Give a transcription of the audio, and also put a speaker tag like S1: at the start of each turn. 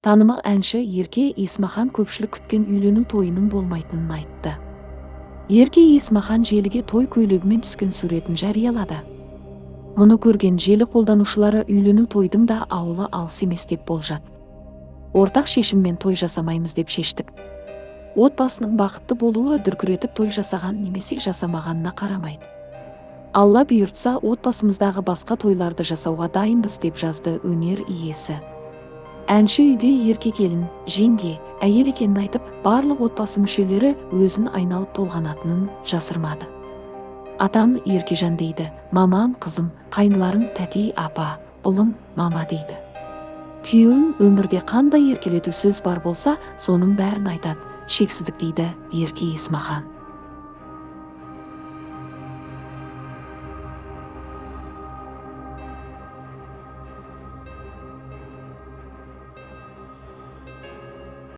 S1: Танымал әнші Ерке Есмахан көпшілік күткен үйлену тойының болмайтынын айтты. Ерке Есмахан желіге той көйлегімен түскен суретін жариялады. Мұны көрген желі қолданушылары үйлену тойдың да ауылы алыс емес деп болжады. Ортақ шешіммен той жасамаймыз деп шештік. Отбасының бақытты болуы дүркіретіп той жасаған немесе жасамағанына қарамайды. Алла бұйыртса отбасымыздағы басқа тойларды жасауға дайынбыз деп жазды өнер иесі. Әнші үйде ерке келін, жеңге, әйел екенін айтып, барлық отбасы мүшелері өзін айналып толғанатынын жасырмады. Атам Еркежан дейді, мамам қызым, қайныларым тәтей апа, ұлым мама дейді. Күйеуім өмірде қандай еркелету сөз бар болса, соның бәрін айтады, шексіздік дейді Ерке Есмахан.